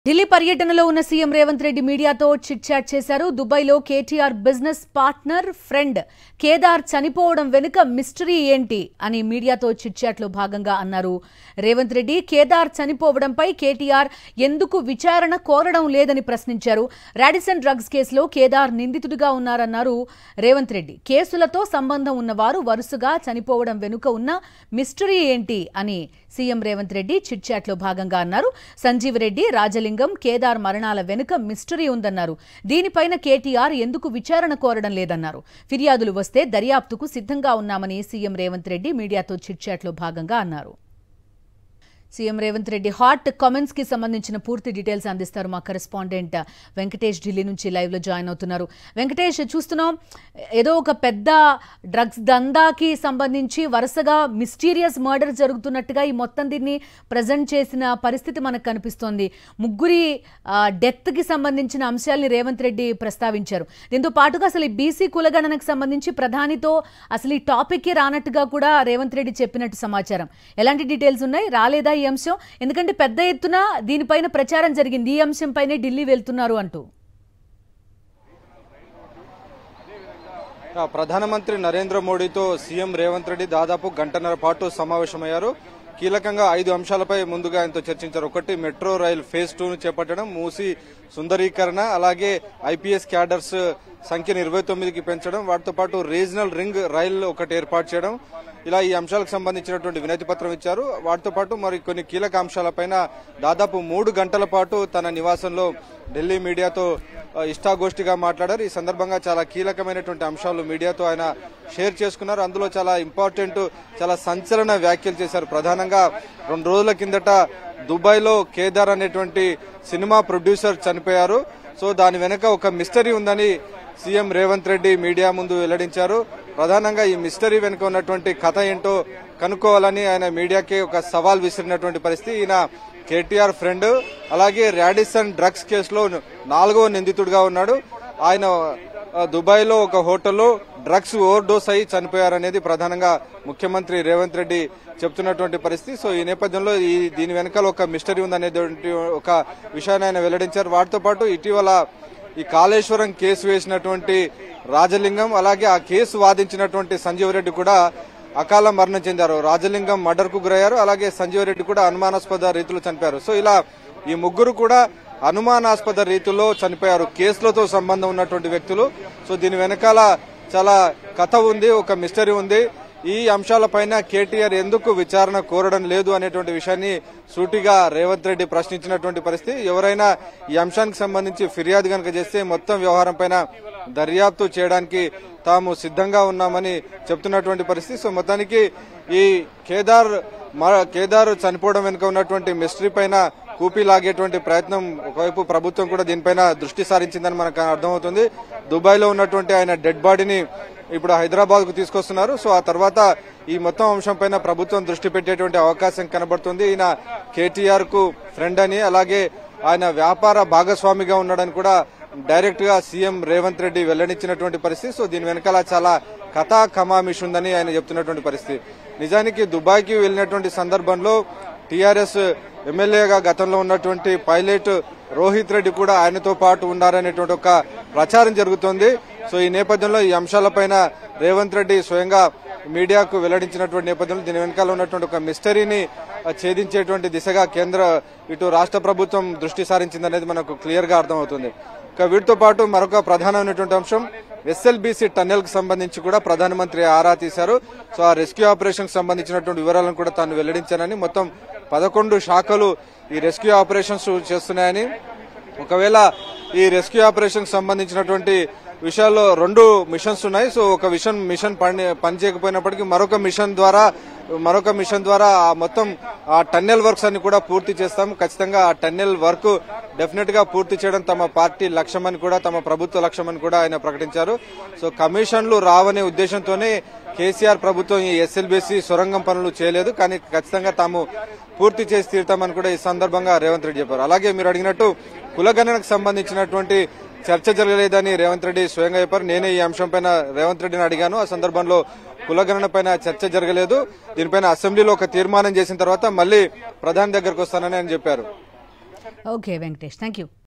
ఢిల్లీ పర్యటనలో ఉన్న సీఎం రేవంత్ రెడ్డి మీడియాతో చిట్ చాట్ చేశారు. దుబాయ్లో KTR business partner friend Kedar చనిపోవడం వెనుక మిస్టరీ ఏంటి అని మీడియాతో చిట్ చాట్లో భాగంగా అన్నారు. రేవంత్ రెడ్డి కేదార్ చనిపోవడంపై కేటీఆర్ ఎందుకు విచారణ కోరడం లేదని ప్రశ్నించారు. రాడిసన్ డ్రగ్స్ కేసులో కేదార్ నిందితుడిగా ఉన్నారన్నారు రేవంత్ రెడ్డి. కేసులతో సంబంధం ఉన్నవారు వరుసగా చనిపోవడం వెనుక ఉన్న మిస్టరీ ఏంటి అని సీఎం రేవంత్ రెడ్డి చిట్ చాట్లో భాగంగా అన్నారు. సంజీవ్ రెడ్డి, రాజలింగం, కేదార్ మరణాల వెనుక మిస్టరీ ఉందన్నారు. దీనిపైన కేటీఆర్ ఎందుకు విచారణ కోరడం లేదన్నారు. ఫిర్యాదులు వస్తే దర్యాప్తుకు సిద్ధంగా ఉన్నామని సీఎం రేవంత్ రెడ్డి మీడియాతో చిట్ చాట్లో భాగంగా అన్నారు. CM Revanth Reddy hot comments కి సంబంధించిన పూర్తి డీటెయిల్స్ అందిస్తారు మా కరెస్పాండెంట్ వెంకటేష్. ఢిల్లీ నుంచి లైవ్ లో జాయిన్ అవుతున్నారు. వెంకటేష్, చూస్తున్నాం ఏదో ఒక పెద్ద డ్రగ్స్ దందాకి సంబంధించి వరుసగా మిస్టీరియస్ మర్డర్ జరుగుతున్నట్టుగా ఈ మొత్తం దీన్ని ప్రజెంట్ చేసిన పరిస్థితి మనకు కనిపిస్తోంది. ముగ్గురి డెత్ కి సంబంధించిన అంశాలని రేవంత్ రెడ్డి ప్రస్తావించారు. దీంతో పాటుగా అసలు ఈ బీసీ కులగణనకు సంబంధించి ప్రధానితో అసలు ఈ టాపిక్ కి రానట్టుగా కూడా రేవంత్ రెడ్డి చెప్పినట్టు సమాచారం. ఎలాంటి డీటెయిల్స్ ఉన్నాయి? రాలేదా ఈ అంశం? ఎందుకంటే పెద్ద ఎత్తున దీనిపైన ప్రచారం జరిగింది, ఈ అంశంపైనే ఢిల్లీ వెళ్తున్నారు అంటూ. ప్రధానమంత్రి నరేంద్ర మోడీతో సీఎం రేవంత్ రెడ్డి దాదాపు గంటన్నర పాటు సమావేశమయ్యారు. కీలకంగా 5 అంశాలపై ముందుగా ఆయనతో చర్చించారు. ఒకటి, మెట్రో రైల్ ఫేజ్ 2ను చేపట్టడం, మూసి సుందరీకరణ, అలాగే ఐపీఎస్ క్యాడర్స్ సంఖ్యను 29కి పెంచడం, వాటితో పాటు రీజనల్ రింగ్ రైల్ ఒకటి ఏర్పాటు చేయడం, ఇలా ఈ అంశాలకు సంబంధించినటువంటి వినతి పత్రం ఇచ్చారు. వాటితో పాటు మరి కొన్ని కీలక అంశాలపైన దాదాపు 3 గంటల పాటు తన నివాసంలో ఢిల్లీ మీడియాతో ఇష్టాగోష్ఠిగా మాట్లాడారు. ఈ సందర్భంగా చాలా కీలకమైనటువంటి అంశాలు మీడియాతో ఆయన షేర్ చేసుకున్నారు. అందులో చాలా ఇంపార్టెంట్, చాలా సంచలన వ్యాఖ్యలు చేశారు. ప్రధానంగా 2 రోజుల కిందట దుబాయ్లో కేదార్ అనేటువంటి సినిమా ప్రొడ్యూసర్ చనిపోయారు. సో దాని వెనక ఒక మిస్టరీ ఉందని సీఎం రేవంత్ రెడ్డి మీడియా ముందు వెల్లడించారు. ప్రధానంగా ఈ మిస్టరీ వెనుక ఉన్నటువంటి కథ ఏంటో కనుక్కోవాలని ఆయన మీడియాకి ఒక సవాల్ విసిరినటువంటి పరిస్థితి. ఈయన కేటీఆర్ ఫ్రెండ్, అలాగే రాడిసన్ డ్రగ్స్ కేసులో 4వ నిందితుడిగా ఉన్నాడు. ఆయన దుబాయ్లో ఒక హోటల్లో డ్రగ్స్ ఓవర్ డోస్ అయి చనిపోయారనేది ప్రధానంగా ముఖ్యమంత్రి రేవంత్ రెడ్డి చెప్తున్నటువంటి పరిస్థితి. సో ఈ నేపథ్యంలో దీని వెనకాల ఒక మిస్టరీ ఉందనేటువంటి ఒక విషయాన్ని ఆయన వెల్లడించారు. వాటితో పాటు ఇటీవల ఈ కాళేశ్వరం కేసు వేసినటువంటి రాజలింగం, అలాగే ఆ కేసు వాదించినటువంటి సంజీవ్ రెడ్డి కూడా అకాల మరణం చెందారు. రాజలింగం మర్డర్ కు గురయ్యారు, అలాగే సంజీవ్ రెడ్డి కూడా అనుమానాస్పద రీతిలో చనిపోయారు. సో ఇలా ఈ ముగ్గురు కూడా అనుమానాస్పద రీతిలో చనిపోయారు, కేసులతో సంబంధం ఉన్నటువంటి వ్యక్తులు. సో దీని వెనకాల చాలా కథ ఉంది, ఒక మిస్టరీ ఉంది. ఈ అంశాలపైన కేటీఆర్ ఎందుకు విచారణ కోరడం లేదు అనేటువంటి విషయాన్ని సూటిగా రేవంత్ రెడ్డి ప్రశ్నించినటువంటి పరిస్థితి. ఎవరైనా ఈ అంశానికి సంబంధించి ఫిర్యాదు కనుక చేస్తే మొత్తం వ్యవహారం పైన దర్యాప్తు చేయడానికి తాము సిద్ధంగా ఉన్నామని చెప్తున్నటువంటి పరిస్థితి. సో మొత్తానికి ఈ కేదార్ చనిపోవడం వెనుక ఉన్నటువంటి మిస్టరీ పైన కూపీ లాగేటువంటి ప్రయత్నం ఒకవైపు ప్రభుత్వం కూడా దీనిపైన దృష్టి సారించిందని మనకు అర్థమవుతుంది. దుబాయ్లో ఉన్నటువంటి ఆయన డెడ్ బాడీని ఇప్పుడు హైదరాబాద్ కు తీసుకొస్తున్నారు. సో ఆ తర్వాత ఈ మొత్తం అంశం పైన ప్రభుత్వం దృష్టి పెట్టేటువంటి అవకాశం కనబడుతుంది. ఈయన కేటీఆర్ కు ఫ్రెండ్ అని, అలాగే ఆయన వ్యాపార భాగస్వామిగా ఉన్నాడని కూడా డైరెక్ట్ గా సీఎం రేవంత్ రెడ్డి వెల్లడించినటువంటి పరిస్థితి. సో దీని వెనకాల చాలా కథా కమామిష్ ఉందని ఆయన చెప్తున్నటువంటి పరిస్థితి. నిజానికి దుబాయ్కి వెళ్లినటువంటి సందర్భంలో టీఆర్ఎస్ ఎమ్మెల్యేగా గతంలో ఉన్నటువంటి పైలట్ రోహిత్ రెడ్డి కూడా ఆయనతో పాటు ఉన్నారనేటువంటి ఒక ప్రచారం జరుగుతోంది. సో ఈ నేపథ్యంలో ఈ అంశాలపైన రేవంత్ రెడ్డి స్వయంగా మీడియాకు వెల్లడించినటువంటి నేపథ్యంలో దీని వెనకాల ఉన్నటువంటి ఒక మిస్టరీని ఛేదించేటువంటి దిశగా ఇటు రాష్ట్ర ప్రభుత్వం దృష్టి సారించిందనేది మనకు క్లియర్ గా అర్థమవుతుంది. ఇక వీటితో పాటు మరొక ప్రధానమైనటువంటి అంశం, ఎస్ఎల్బీసీ టన్నెల్ కు సంబంధించి కూడా ప్రధానమంత్రి ఆరా తీశారు. సో ఆ రెస్క్యూ ఆపరేషన్ కు సంబంధించినటువంటి వివరాలను కూడా తాను వెల్లడించానని, మొత్తం 11 శాఖలు ఈ రెస్క్యూ ఆపరేషన్స్ చేస్తున్నాయని, ఒకవేళ ఈ రెస్క్యూ ఆపరేషన్ కు సంబంధించినటువంటి విషయాల్లో 2 మిషన్స్ ఉన్నాయి. సో ఒక మిషన్ పనిచేయకపోయినప్పటికీ మరొక మిషన్ ద్వారా మొత్తం ఆ టన్నెల్ వర్క్స్ అన్ని కూడా పూర్తి చేస్తాం. ఖచ్చితంగా ఆ టన్నెల్ వర్క్ డెఫినెట్ గా పూర్తి చేయడం తమ పార్టీ లక్ష్యమని కూడా, తమ ప్రభుత్వ లక్ష్యమని కూడా ఆయన ప్రకటించారు. సో కమిషన్లు రావనే ఉద్దేశంతోనే కేసీఆర్ ప్రభుత్వం ఈ ఎస్ఎల్బీసీ సొరంగం పనులు చేయలేదు, కానీ ఖచ్చితంగా తాము పూర్తి చేసి తీరుతామని కూడా ఈ సందర్భంగా రేవంత్ రెడ్డి చెప్పారు. అలాగే మీరు అడిగినట్టు కులగణనకు సంబంధించినటువంటి చర్చ జరగలేదని రేవంత్ రెడ్డి స్వయంగా చెప్పారు. నేనే ఈ అంశంపైన రేవంత్ రెడ్డిని అడిగాను. ఆ సందర్భంలో కులగణన పైన చర్చ జరగలేదు, దీనిపైన అసెంబ్లీలో ఒక తీర్మానం చేసిన తర్వాత మళ్లీ ప్రధాని దగ్గరకు వస్తానని ఆయన చెప్పారు. Okay Venkatesh, thank you.